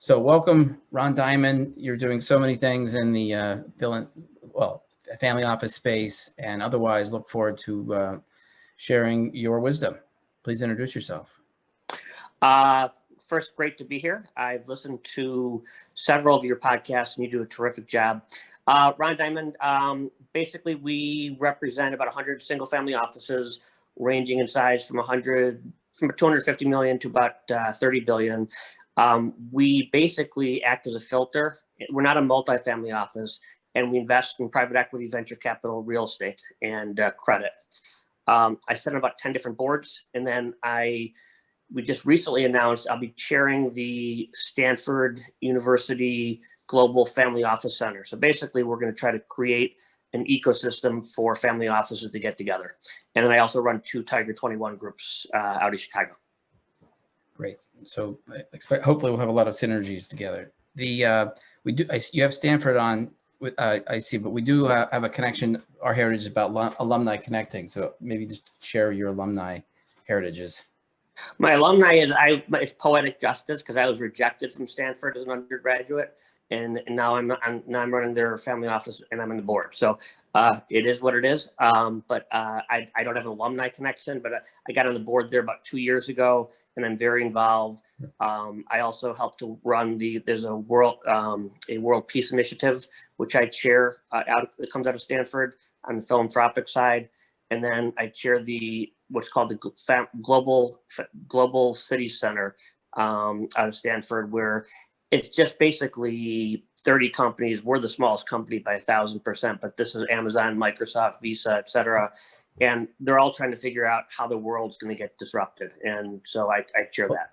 So welcome, Ron Diamond. You're doing so many things in the family office space and otherwise. Look forward to sharing your wisdom. Please introduce yourself. First, great to be here. I've listened to several of your podcasts and you do a terrific job. Ron Diamond, basically we represent about 100 single family offices ranging in size from 250 million to about 30 billion. We basically act as a filter. We're not a multifamily office, and we invest in private equity, venture capital, real estate, and credit. I sit on about 10 different boards, and then we just recently announced I'll be chairing the Stanford University Global Family Office Center. So basically, we're going to try to create an ecosystem for family offices to get together. And then I also run 2 Tiger 21 groups out of Chicago. Great. So I expect hopefully we'll have a lot of synergies together. You have Stanford on. I see, but we do have a connection. Our heritage is about alumni connecting. So maybe just share your alumni heritages. My alumni it's poetic justice because I was rejected from Stanford as an undergraduate, and now I'm running their family office and I'm on the board. So it is what it is. But I don't have an alumni connection, but I got on the board there about 2 years ago, and I'm very involved. I also help to run there's a world peace initiative which I chair that comes out of Stanford on the philanthropic side, and then I chair what's called the Global City Center out of Stanford, where it's just basically 30 companies. We're the smallest company by 1,000%, but this is Amazon, Microsoft, Visa, et cetera. And they're all trying to figure out how the world's going to get disrupted. And so I chair that.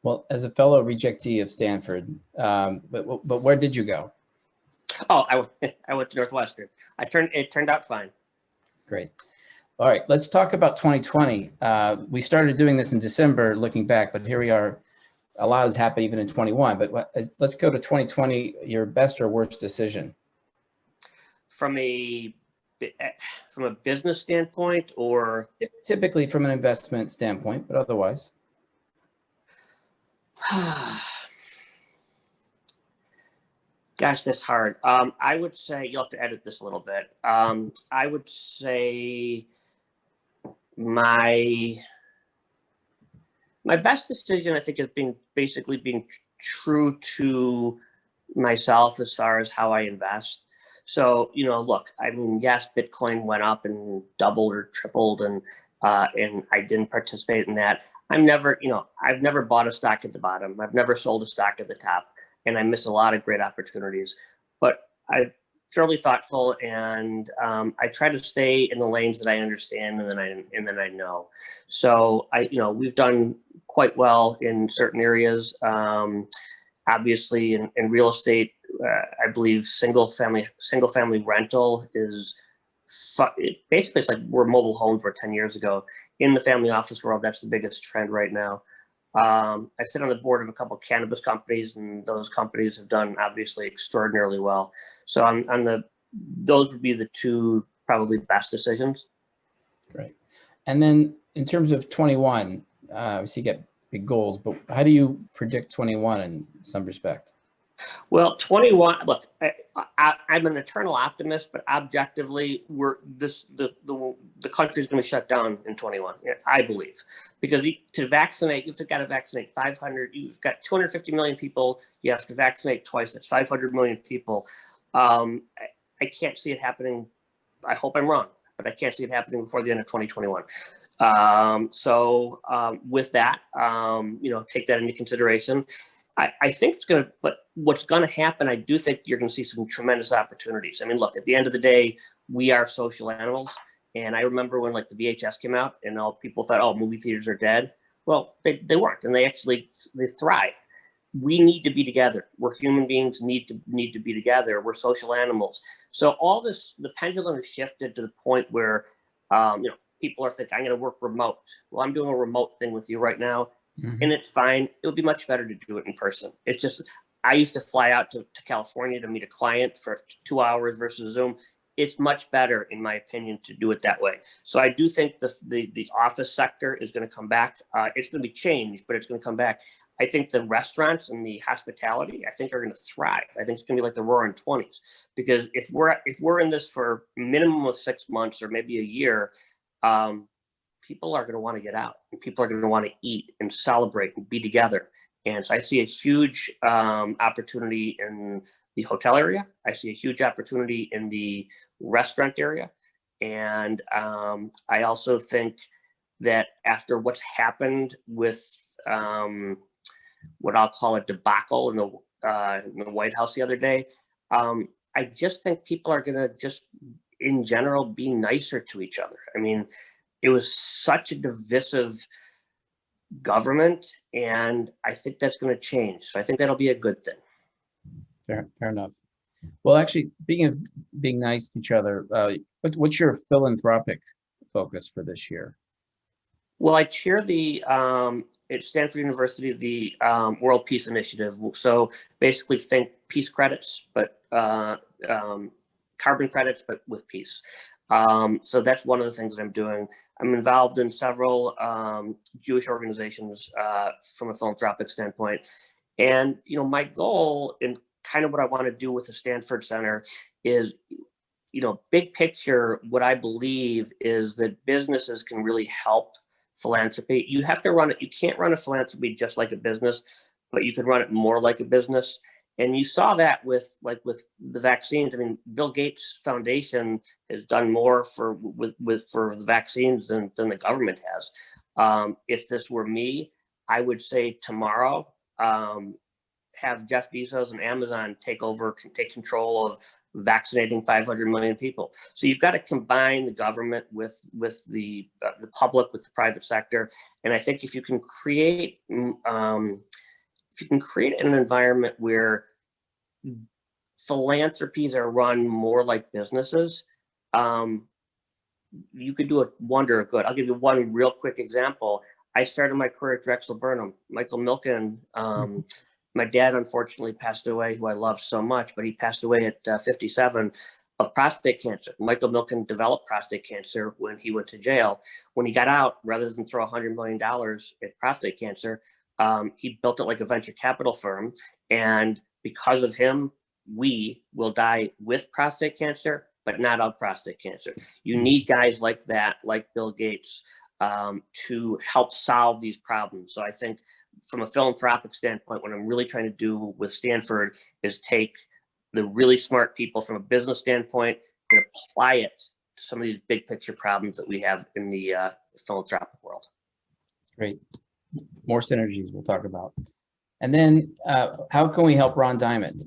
Well, as a fellow rejectee of Stanford, but where did you go? Oh, I went to Northwestern. It turned out fine. Great. All right, let's talk about 2020. We started doing this in December, looking back, but here we are. A lot has happened even in 21, but let's go to 2020, your best or worst decision. From a business standpoint, or? Typically from an investment standpoint, but otherwise. Gosh, that's hard. I would say, you'll have to edit this a little bit. I would say my best decision, I think, has been basically being true to myself as far as how I invest. So, look, I mean, yes, Bitcoin went up and doubled or tripled, and I didn't participate in that. I've never bought a stock at the bottom. I've never sold a stock at the top, and I miss a lot of great opportunities. But I'm fairly thoughtful, and I try to stay in the lanes that I understand and then I know. So we've done quite well in certain areas. Obviously, in real estate, I believe single family rental is basically, it's like where mobile homes were 10 years ago. In the family office world, that's the biggest trend right now. I sit on the board of a couple of cannabis companies, and those companies have done obviously extraordinarily well. So those would be the 2 probably best decisions. Great. And then in terms of 21, obviously you get big goals, but how do you predict 21 in some respect? Well, 21. Look, I'm an eternal optimist, but objectively, the country is going to shut down in 21. I believe, because to vaccinate, you've got to vaccinate 500. You've got 250 million people. You have to vaccinate twice. That's 500 million people. I can't see it happening. I hope I'm wrong, but I can't see it happening before the end of 2021. With that, take that into consideration. I think it's going to, but what's going to happen, I do think you're going to see some tremendous opportunities. I mean, look, at the end of the day, we are social animals. And I remember when the VHS came out and all people thought, oh, movie theaters are dead. Well, they weren't, and they thrive. We need to be together. We're human beings, need to be together. We're social animals. So all this, the pendulum has shifted to the point where, people are thinking, I'm going to work remote. Well, I'm doing a remote thing with you right now. Mm-hmm. And it's fine. It would be much better to do it in person. It's just, I used to fly out to California to meet a client for 2 hours versus Zoom. it's much better, in my opinion, to do it that way. So I do think the office sector is going to come back. It's going to be changed, but it's going to come back. I think the restaurants and the hospitality, I think, are going to thrive. I think it's going to be like the Roaring '20s, because if we're in this for a minimum of 6 months or maybe a year, people are going to want to get out, and people are going to want to eat and celebrate and be together. And so I see a huge opportunity in the hotel area. I see a huge opportunity in the restaurant area. And I also think that after what's happened with what I'll call a debacle in the White House the other day, I just think people are going to just, in general, be nicer to each other. I mean, it was such a divisive government, and I think that's going to change. So I think that'll be a good thing. Fair enough. Well, actually, speaking of being nice to each other, what's your philanthropic focus for this year? Well, I chair at Stanford University, the World Peace Initiative. So basically think peace credits, but carbon credits, but with peace. So that's one of the things that I'm doing. I'm involved in several Jewish organizations from a philanthropic standpoint. And, my goal and kind of what I want to do with the Stanford Center is, big picture, what I believe is that businesses can really help philanthropy. You have to run it. You can't run a philanthropy just like a business, but you can run it more like a business. And you saw that with the vaccines. I mean, Bill Gates Foundation has done more for the vaccines than the government has. If this were me, I would say tomorrow, have Jeff Bezos and Amazon take control of vaccinating 500 million people. So you've got to combine the government with the public, with the private sector. And I think if you can create an environment where philanthropies are run more like businesses, you could do a wonder of good. I'll give you one real quick example. I started my career at Drexel Burnham. Michael Milken, my dad unfortunately passed away, who I love so much, but he passed away at 57 of prostate cancer. Michael Milken developed prostate cancer when he went to jail. When he got out, rather than throw $100 million at prostate cancer, he built it like a venture capital firm. And because of him, we will die with prostate cancer, but not of prostate cancer. You need guys like that, like Bill Gates, to help solve these problems. So I think from a philanthropic standpoint, what I'm really trying to do with Stanford is take the really smart people from a business standpoint and apply it to some of these big picture problems that we have in the philanthropic world. Great. More synergies we'll talk about. And then how can we help Ron Diamond?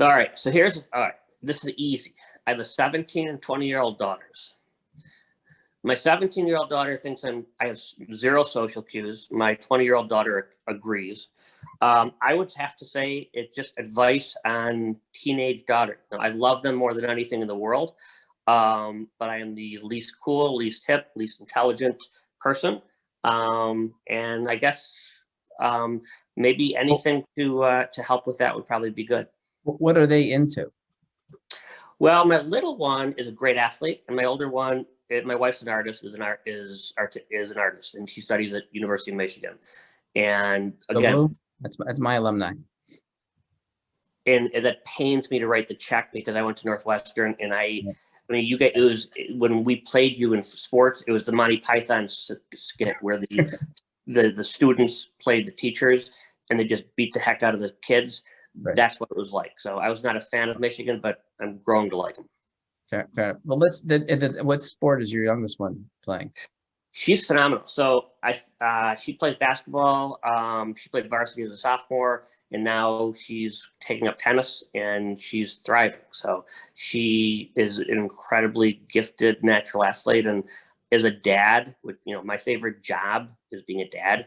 All right. So this is easy. I have a 17 and 20-year-old daughters. My 17-year-old daughter thinks I have zero social cues. My 20-year-old daughter agrees. I would have to say it's just advice on teenage daughter. Now, I love them more than anything in the world, but I am the least cool, least hip, least intelligent person. And I guess maybe anything to help with that would probably be good. What are they into? Well, my little one is a great athlete, and my older one, my wife's an artist, is an artist, and she studies at University of Michigan. And again, that's my alumni. And that pains me to write the check because I went to Northwestern, and I mean, it was when we played you in sports. It was the Monty Python skit where the students played the teachers, and they just beat the heck out of the kids. Right. That's what it was like. So I was not a fan of Michigan, but I'm growing to like them. Fair. Well, what sport is your youngest one playing? She's phenomenal. So she plays basketball. She played varsity as a sophomore, and now she's taking up tennis, and she's thriving. So she is an incredibly gifted natural athlete, and as a dad, my favorite job is being a dad,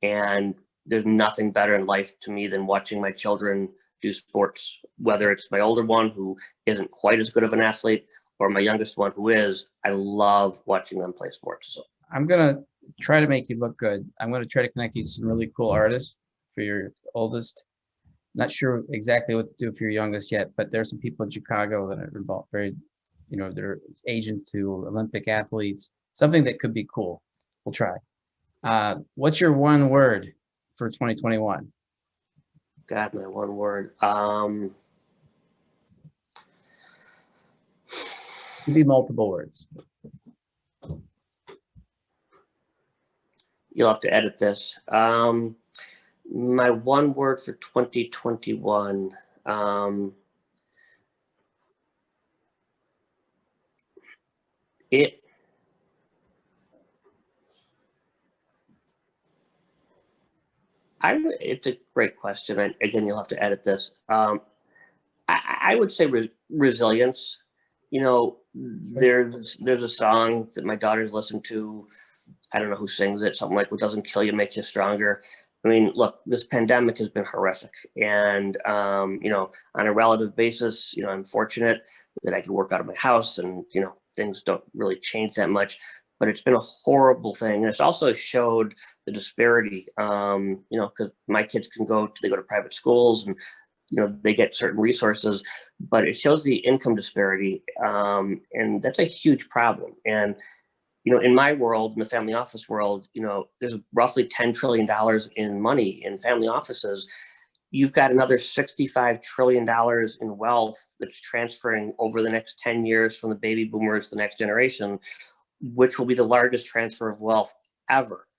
and there's nothing better in life to me than watching my children do sports, whether it's my older one who isn't quite as good of an athlete or my youngest one who is. I love watching them play sports. So I'm going to try to make you look good. I'm going to try to connect you to some really cool artists for your oldest. Not sure exactly what to do for your youngest yet, but there's some people in Chicago that are involved, very, they're agents to Olympic athletes, something that could be cool. We'll try. What's your one word for 2021? God, my one word. Could be multiple words. You'll have to edit this. My one word for 2021. It's a great question. And again, you'll have to edit this. I would say resilience. There's a song that my daughters listen to. I don't know who sings it. Something like "What doesn't kill you makes you stronger." I mean, look, this pandemic has been horrific, and on a relative basis, I'm fortunate that I can work out of my house, and things don't really change that much. But it's been a horrible thing, and it's also showed the disparity. Because my kids they go to private schools, and they get certain resources, but it shows the income disparity, and that's a huge problem. And in my world, in the family office world, there's roughly $10 trillion in money in family offices. You've got another $65 trillion in wealth that's transferring over the next 10 years from the baby boomers to the next generation, which will be the largest transfer of wealth ever.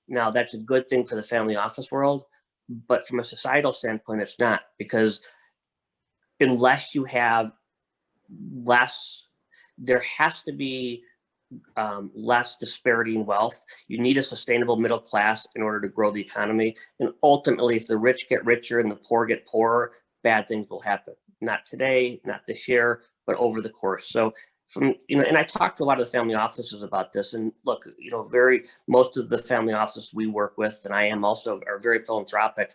Now, that's a good thing for the family office world, but from a societal standpoint, it's not, because unless you have less, there has to be less disparity in wealth. You need a sustainable middle class in order to grow the economy. And ultimately, if the rich get richer and the poor get poorer, bad things will happen. Not today, not this year, but over the course. So and I talked to a lot of the family offices about this, and look, most of the family offices we work with, and I am also, are very philanthropic.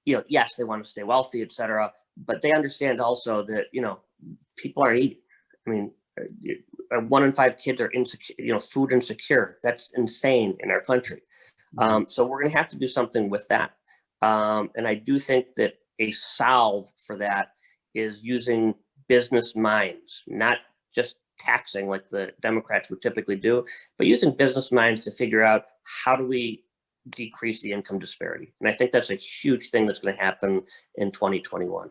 Yes, they want to stay wealthy, et cetera, but they understand also that, people aren't eating. I mean, 1 in 5 kids are insecure, food insecure. That's insane in our country. So we're going to have to do something with that. And I do think that a solve for that is using business minds, not just taxing like the Democrats would typically do, but using business minds to figure out how do we decrease the income disparity. And I think that's a huge thing that's going to happen in 2021.